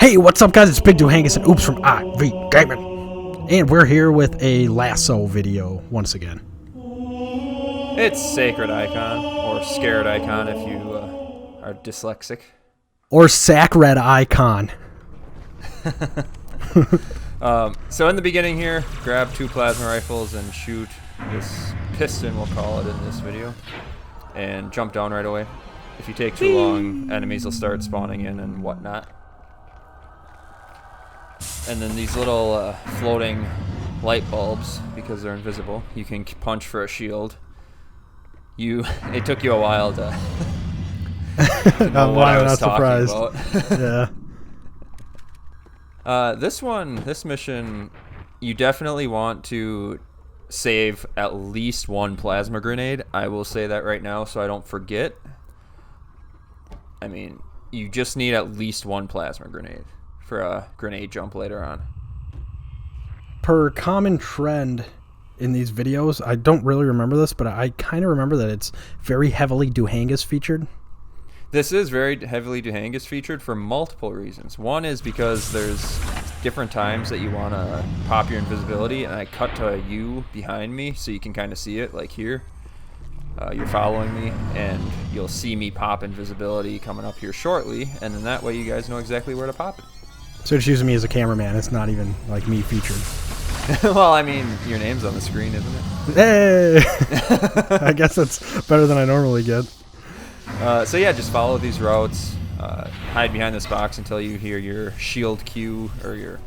Hey, what's up, guys? It's Big Doohangus and Oops from IV Gaming. And we're here with a LASO video once again. It's Sacred Icon, or Scared Icon if you are dyslexic. Or Sacred Icon. So in the beginning here, grab 2 plasma rifles and shoot this piston, we'll call it in this video. And jump down right away. If you take too long, enemies will start spawning in and whatnot. And then these little floating light bulbs, because they're invisible, you can punch for a shield. It took you a while to know what I was talking about. Yeah. This mission, you definitely want to save at least 1 plasma grenade. I will say that right now so I don't forget. I mean, you just need at least 1 plasma grenade for a grenade jump later on. Per common trend in these videos, I don't really remember this, but I kind of remember that it's very heavily Doohangus featured. This is very heavily Doohangus featured for multiple reasons. One is because there's different times that you want to pop your invisibility, and I cut to you behind me so you can kind of see it, like here. You're following me, and you'll see me pop invisibility coming up here shortly, and then that way you guys know exactly where to pop it. So it's using me as a cameraman. It's not even like me featured. Well, I mean, your name's on the screen, isn't it? Hey! I guess that's better than I normally get. So yeah, just follow these routes. Hide behind this box until you hear your shield cue, or your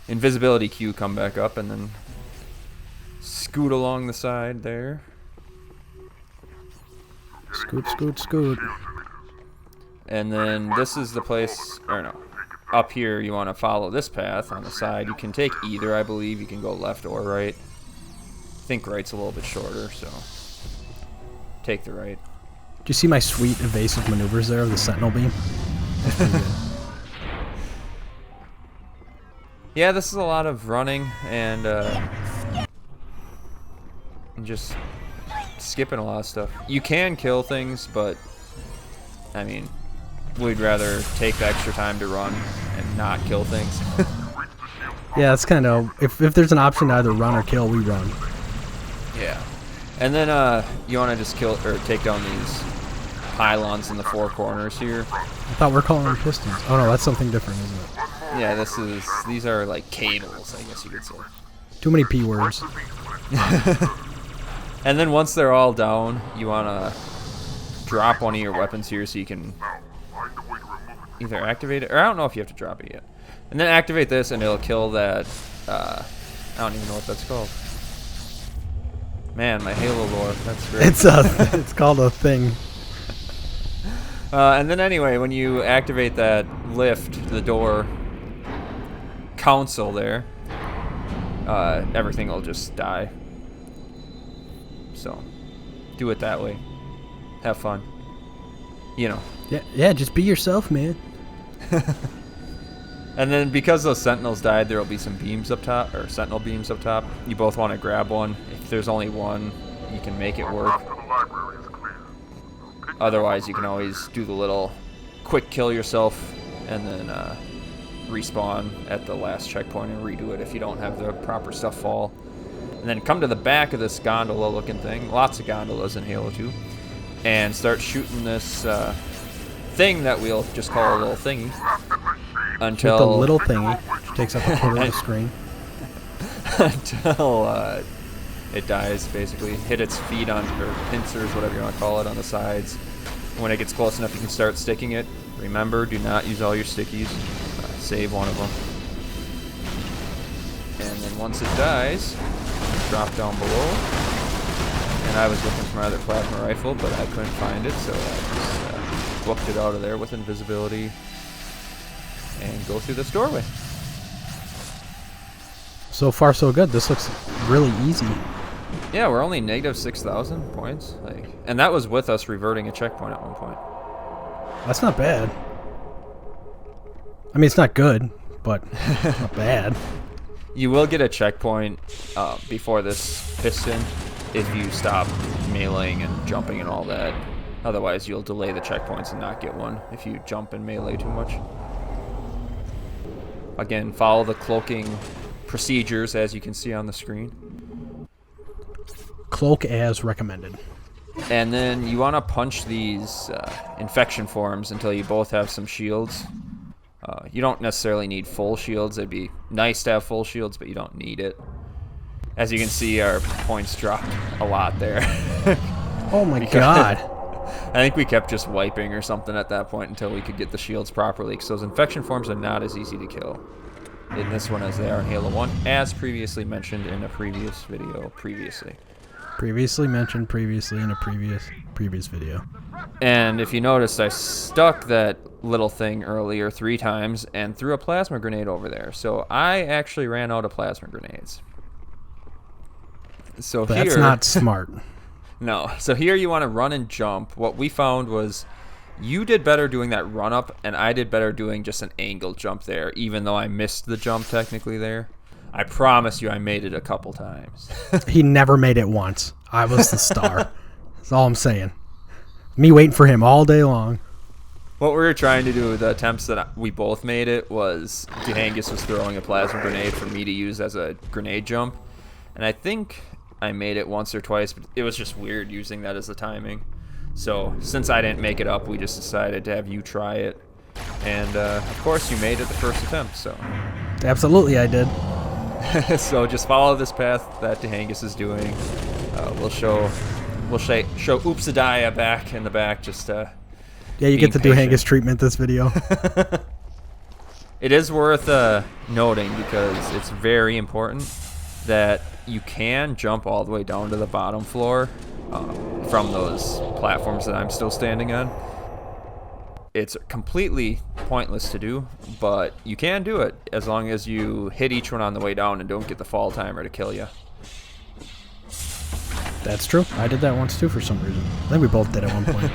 invisibility cue come back up, and then scoot along the side there. Scoot, scoot, scoot. And then this is the place, or no, up here you want to follow this path on the side. You can take either, I believe. You can go left or right. I think right's a little bit shorter, so take the right. Do you see my sweet evasive maneuvers there of the sentinel beam? That's pretty good. Yeah, this is a lot of running and just skipping a lot of stuff. You can kill things, but I mean, we'd rather take the extra time to run and not kill things. Yeah, it's kind of, if there's an option to either run or kill, we run. Yeah. And then you want to just kill or take down these pylons in the 4 corners here. I thought we were calling them pistons. Oh no, that's something different, isn't it? Yeah, these are like cables, I guess you could say. Too many P words. And then once they're all down, you want to drop one of your weapons here so you can either activate it, or I don't know if you have to drop it yet. And then activate this and it'll kill that, I don't even know what that's called. Man, my Halo lore, that's great. It's called a thing. And then anyway, when you activate that lift, the door console there, everything will just die. So, do it that way. Have fun. You know. Yeah, just be yourself, man. And then because those sentinels died, there will be some beams up top, or sentinel beams up top. You both want to grab one. If there's only one, you can make it work. Otherwise, you can always do the little quick kill yourself and then respawn at the last checkpoint and redo it if you don't have the proper stuff fall. And then come to the back of this gondola looking thing. Lots of gondolas in Halo 2. And start shooting this thing that we'll just call a little thingy. Until the little thingy, which takes up a quarter of the screen. Until it dies, basically. Hit its feet on, or pincers, whatever you want to call it, on the sides. When it gets close enough, you can start sticking it. Remember, do not use all your stickies. Save one of them. And then once it dies, drop down below. And I was looking for my other plasma rifle, but I couldn't find it, so I just booked it out of there with invisibility and go through this doorway. So far, so good. This looks really easy. Yeah, we're only negative 6,000 points, and that was with us reverting a checkpoint at one point. That's not bad. I mean, it's not good, but it's not bad. You will get a checkpoint before this piston if you stop meleeing and jumping and all that. Otherwise, you'll delay the checkpoints and not get one if you jump and melee too much. again, follow the cloaking procedures as you can see on the screen. Cloak as recommended. And then you want to punch these infection forms until you both have some shields. You don't necessarily need full shields. It'd be nice to have full shields, but you don't need it. As you can see, our points dropped a lot there. Oh my god. I think we kept just wiping or something at that point until we could get the shields properly, because those infection forms are not as easy to kill in this one as they are in Halo 1, as previously mentioned in a previous video previously. Previously mentioned previously in a previous video. And if you noticed, I stuck that little thing earlier 3 times and threw a plasma grenade over there. So I actually ran out of plasma grenades. So That's not smart. No. So here you want to run and jump. What we found was you did better doing that run up, and I did better doing just an angled jump there, even though I missed the jump technically there. I promise you I made it a couple times. He never made it once. I was the star. That's all I'm saying. Me waiting for him all day long. What we were trying to do, the attempts that we both made it, was Doohangus was throwing a plasma grenade for me to use as a grenade jump. And I think I made it once or twice, but it was just weird using that as the timing. So since I didn't make it up, we just decided to have you try it. And of course you made it the first attempt, so. Absolutely I did. So just follow this path that Doohangus is doing. We'll show ooooooopz back in the back, just yeah, you get the Doohangus treatment this video. It is worth noting, because it's very important, that you can jump all the way down to the bottom floor from those platforms that I'm still standing on. It's completely pointless to do, but you can do it as long as you hit each one on the way down and don't get the fall timer to kill you. That's true. I did that once too for some reason. I think we both did at one point.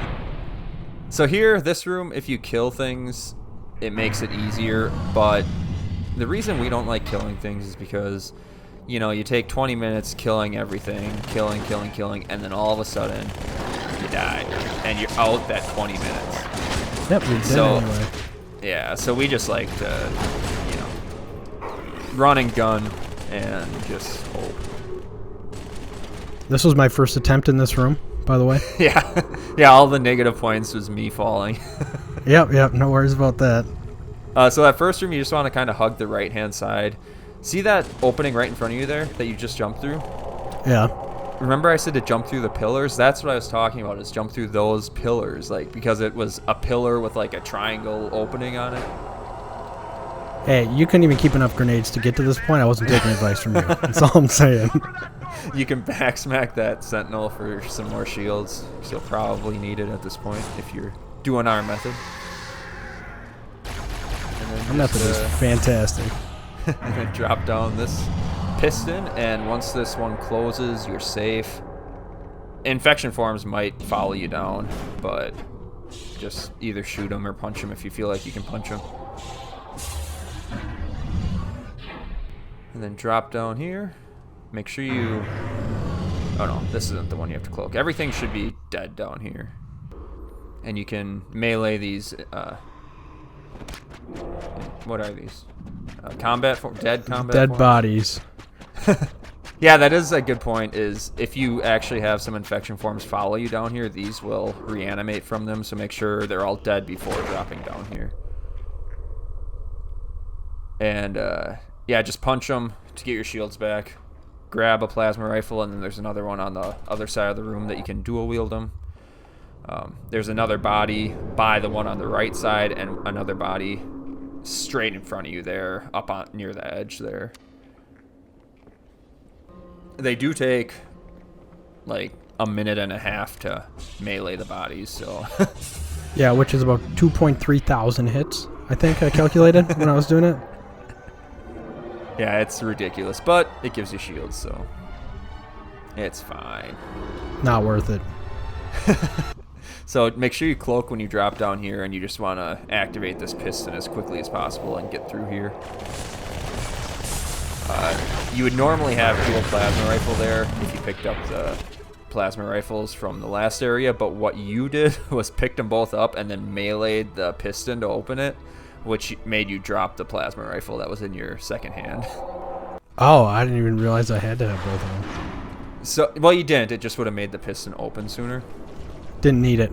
So here, this room, if you kill things, it makes it easier, but the reason we don't like killing things is because, you know, you take 20 minutes killing everything, killing, and then all of a sudden, you die, and you're out that 20 minutes. Yep, we did anyway. Yeah, so we just like to, you know, run and gun and just hope. This was my first attempt in this room, by the way. Yeah, all the negative points was me falling. Yep, no worries about that. So that first room, you just want to kind of hug the right-hand side. See that opening right in front of you there that you just jumped through? Yeah. Remember I said to jump through the pillars? That's what I was talking about, is jump through those pillars, like, because it was a pillar with like a triangle opening on it. Hey, you couldn't even keep enough grenades to get to this point. I wasn't taking advice from you. That's all I'm saying. You can backsmack that sentinel for some more shields. You'll probably need it at this point if you're doing our method. Our method is fantastic. And then drop down this piston, and once this one closes, you're safe. Infection forms might follow you down, but just either shoot them or punch them if you feel like you can punch them. And then drop down here. Make sure you... Oh no, this isn't the one you have to cloak. Everything should be dead down here. And you can melee these... what are these? Dead combat Dead forms? bodies. Yeah, that is a good point, is if you actually have some infection forms follow you down here, these will reanimate from them, so make sure they're all dead before dropping down here. And, yeah, just punch them to get your shields back. Grab a plasma rifle, and then there's another one on the other side of the room that you can dual wield them. There's another body by the one on the right side, and another body straight in front of you there, up on near the edge there. They do take like a minute and a half to melee the bodies, so. Yeah, which is about 2.3 thousand hits, I think I calculated when I was doing it. Yeah, it's ridiculous, but it gives you shields, so it's fine. Not worth it. So make sure you cloak when you drop down here, and you just want to activate this piston as quickly as possible and get through here. You would normally have dual plasma rifle there if you picked up the plasma rifles from the last area, but what you did was picked them both up and then meleeed the piston to open it, which made you drop the plasma rifle that was in your second hand. Oh, I didn't even realize I had to have both of them. So, well, you didn't. It just would have made the piston open sooner. Didn't need it.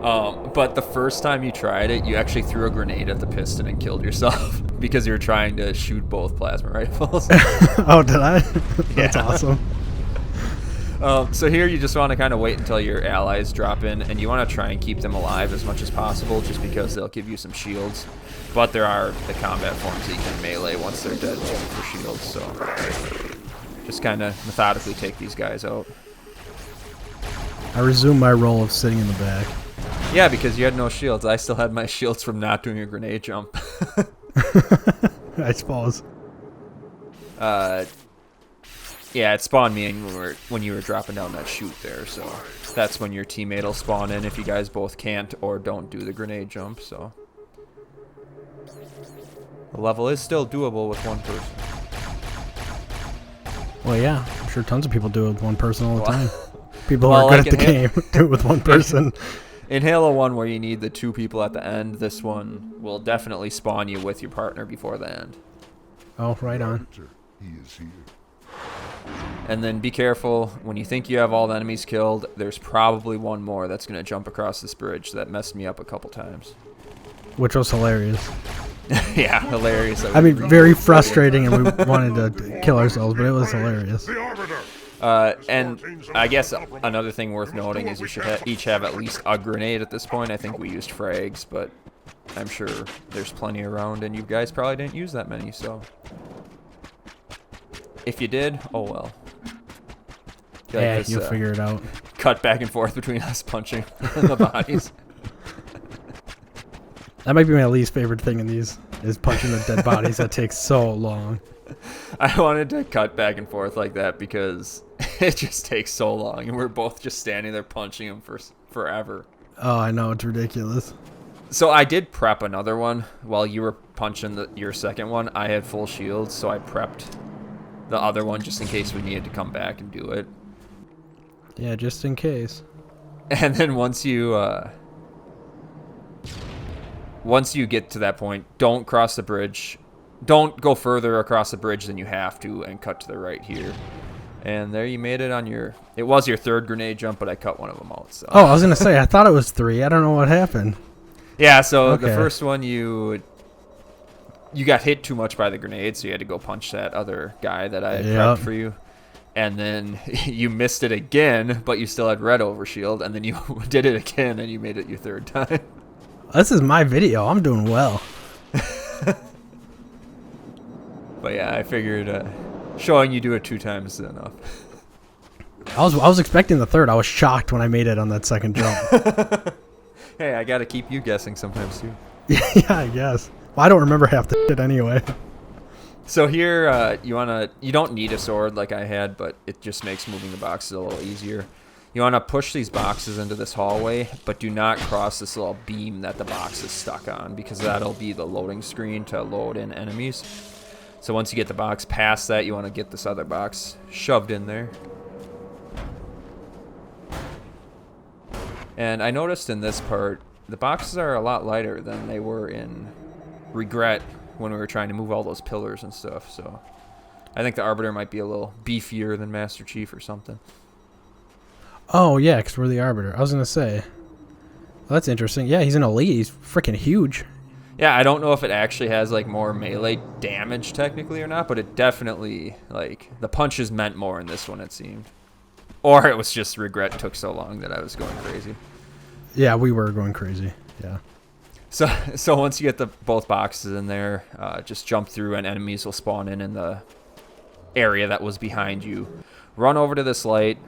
But the first time you tried it, you actually threw a grenade at the piston and killed yourself because you were trying to shoot both plasma rifles. Oh, did I? That's awesome. So here you just want to kind of wait until your allies drop in, and you want to try and keep them alive as much as possible just because they'll give you some shields. But there are the combat forms that you can melee once they're dead too for shields, so just kind of methodically take these guys out. I resume my role of sitting in the back. Yeah, because you had no shields. I still had my shields from not doing a grenade jump. I suppose. Yeah, it spawned me in when you were dropping down that chute there, so that's when your teammate will spawn in if you guys both can't or don't do the grenade jump, so. The level is still doable with one person. Well, yeah, I'm sure tons of people do it with one person all the time. People Well, who are good like at the game do it with one person. In Halo 1, where you need the 2 people at the end, this one will definitely spawn you with your partner before the end. Oh, right on. He is here. And then be careful, when you think you have all the enemies killed, there's probably one more that's going to jump across this bridge. That messed me up a couple times. Which was hilarious. Yeah, hilarious. I mean, very frustrating, and we wanted to kill ourselves, but it was hilarious. The Arbiter! And I guess another thing worth noting is you should each have at least a grenade at this point. I think we used frags, but I'm sure there's plenty around, and you guys probably didn't use that many, so. If you did, oh well. Yeah, you'll figure it out. Cut back and forth between us punching the bodies. That might be my least favorite thing in these, is punching the dead bodies. That takes so long. I wanted to cut back and forth like that because it just takes so long, and we're both just standing there punching them for forever. Oh, I know, it's ridiculous. So I did prep another one while you were punching your second one. I had full shields, so I prepped the other one just in case we needed to come back and do it. Yeah, just in case. And then once you get to that point, don't cross the bridge. Don't go further across the bridge than you have to and cut to the right here. And there you made it on your... It was your third grenade jump, but I cut one of them out. So. Oh, I was going to say, I thought it was 3. I don't know what happened. Yeah, so Okay. the first one you got hit too much by the grenade, so you had to go punch that other guy that I had prepped for you. And then you missed it again, but you still had red overshield, and then you did it again, and you made it your third time. This is my video. I'm doing well. But yeah, I figured showing you do it 2 times is enough. I was expecting the third. I was shocked when I made it on that second jump. Hey, I gotta keep you guessing sometimes too. Yeah, I guess. Well, I don't remember half the shit anyway. So here, you don't need a sword like I had, but it just makes moving the boxes a little easier. You want to push these boxes into this hallway, but do not cross this little beam that the box is stuck on, because that'll be the loading screen to load in enemies. So once you get the box past that, you want to get this other box shoved in there. And I noticed in this part, the boxes are a lot lighter than they were in Regret when we were trying to move all those pillars and stuff. So I think the Arbiter might be a little beefier than Master Chief or something. Oh, yeah, because we're the Arbiter. I was going to say. Well, that's interesting. Yeah, he's an elite. He's freaking huge. Yeah, I don't know if it actually has, like, more melee damage technically or not, but it definitely, like, the punches meant more in this one, it seemed. Or it was just Regret took so long that I was going crazy. Yeah, we were going crazy. Yeah. So once you get both boxes in there, just jump through and enemies will spawn in the area that was behind you. Run over to this light.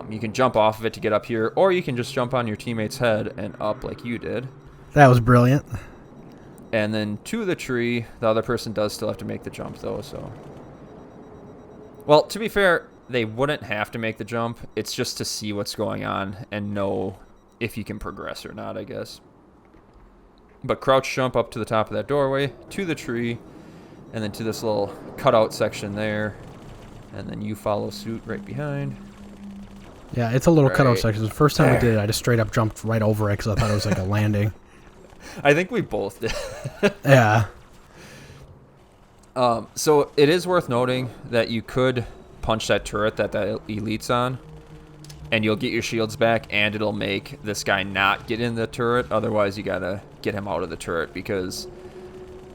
You can jump off of it to get up here, or you can just jump on your teammate's head and up like you did. That was brilliant. And then to the tree, the other person does still have to make the jump though, so. Well, to be fair, they wouldn't have to make the jump. It's just to see what's going on and know if you can progress or not, I guess. But crouch jump up to the top of that doorway, to the tree, and then to this little cutout section there. And then you follow suit right behind. Yeah, it's a little cutout Right. section. The first time we did it, I just straight up jumped right over it because I thought it was like a landing. I think we both did. Yeah. So it is worth noting that you could punch that turret that elite's on, and you'll get your shields back, and it'll make this guy not get in the turret. Otherwise, you gotta get him out of the turret because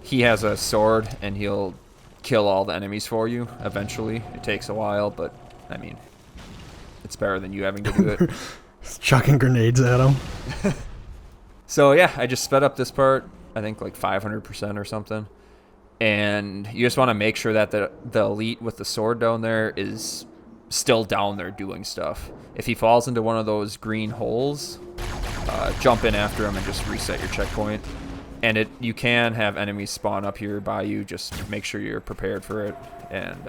he has a sword, and he'll kill all the enemies for you eventually. It takes a while, but, I mean, it's better than you having to do it. Chucking grenades at him. So, yeah, I just sped up this part, I think like 500% or something. And you just want to make sure that the elite with the sword down there is still down there doing stuff. If he falls into one of those green holes, jump in after him and just reset your checkpoint. And you can have enemies spawn up here by you. Just make sure you're prepared for it and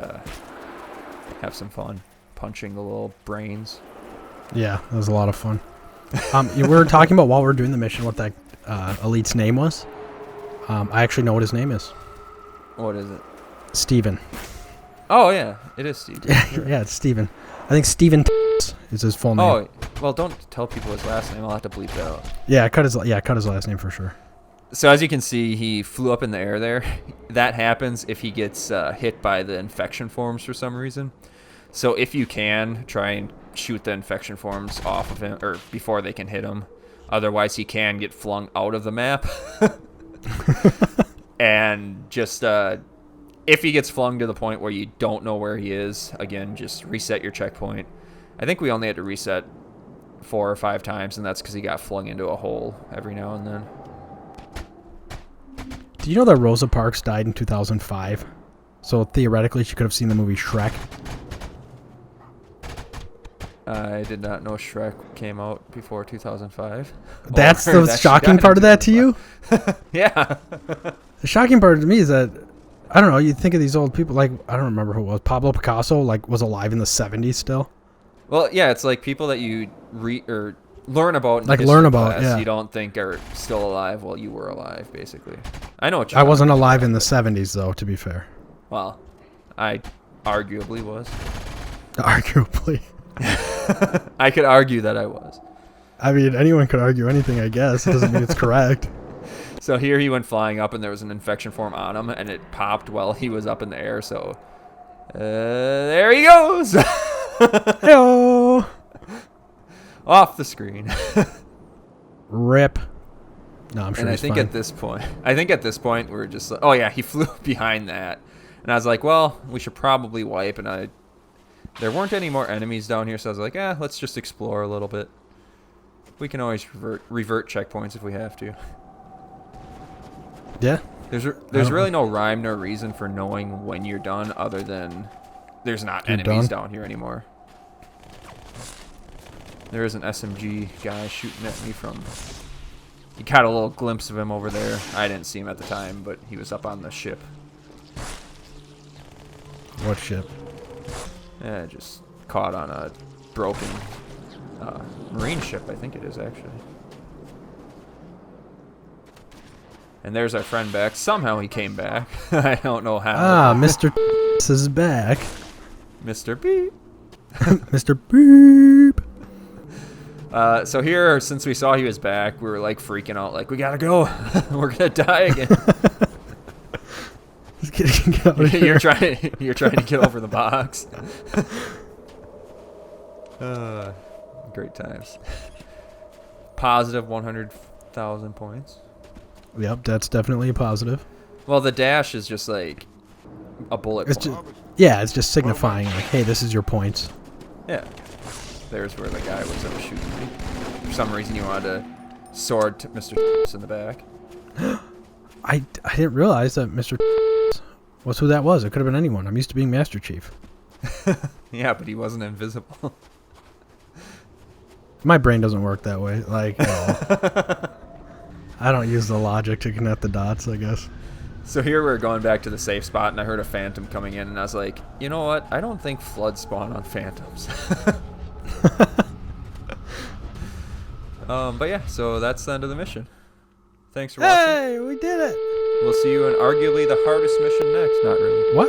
have some fun punching the little brains. Yeah, that was a lot of fun. We were talking about while we were doing the mission what that elite's name was. I actually know what his name is. What is it? Steven. Oh, yeah. It is Steven. Yeah, it's Steven. I think Steven is his full name. Oh, well, don't tell people his last name. I'll have to bleep that out. Yeah, cut his last name for sure. So as you can see, he flew up in the air there. That happens if he gets hit by the infection forms for some reason. So if you can, try and shoot the infection forms off of him or before they can hit him. Otherwise, he can get flung out of the map. And just if he gets flung to the point where you don't know where he is, again, just reset your checkpoint. I think we only had to reset 4 or 5 times, and that's because he got flung into a hole every now and then. Do you know that Rosa Parks died in 2005? So theoretically, she could have seen the movie Shrek. I did not know Shrek came out before 2005. That's the shocking part of that to you? Yeah. The shocking part to me is that, I don't know, you think of these old people, like, I don't remember who it was, Pablo Picasso, like, was alive in the 70s still. Well, yeah, it's like people that you learn about in like history learn about, class, yeah. you don't think are still alive while you were alive, basically. I know what you're I wasn't talking alive about. in the 70s, though, to be fair. Well, I arguably was. Arguably. I could argue that I was. I mean, anyone could argue anything, I guess. It doesn't mean it's correct. So here he went flying up, and there was an infection form on him, and it popped while he was up in the air. So there he goes. Hey-o! Off the screen. Rip. No, I'm sure And he's I think fine. at this point, we're just like, oh yeah, he flew behind that, and I was like, well, we should probably wipe. And there weren't any more enemies down here, so I was like, let's just explore a little bit. We can always revert checkpoints if we have to. Yeah. There's really no rhyme nor reason for knowing when you're done, other than there's not enemies down here anymore. There is an SMG guy shooting at me from... You got a little glimpse of him over there. I didn't see him at the time, but he was up on the ship. What ship? Yeah, just caught on a broken marine ship, I think it is, actually. And there's our friend back. Somehow he came back. I don't know how. Ah, Mr. is back. Mr. Beep. Mr. Beep. So here, since we saw he was back, we were like freaking out, like, we gotta go. We're gonna die again. Just get out of here. You're trying to get over the box. Great times. Positive 100,000 points. Yep, that's definitely a positive. Well, the dash is just like a bullet It's point. it's just signifying, like, hey, this is your points. Yeah. There's where the guy was that was shooting me. For some reason, you wanted to sword to Mr. in the back. I didn't realize that Mr. was who that was. It could have been anyone. I'm used to being Master Chief. Yeah, but he wasn't invisible. My brain doesn't work that way. Like, no. I don't use the logic to connect the dots, I guess. So here we're going back to the safe spot, and I heard a phantom coming in, and I was like, you know what? I don't think floods spawn on phantoms. But yeah, so that's the end of the mission. Thanks for watching. Hey, we did it! We'll see you in arguably the hardest mission next. Not really. What?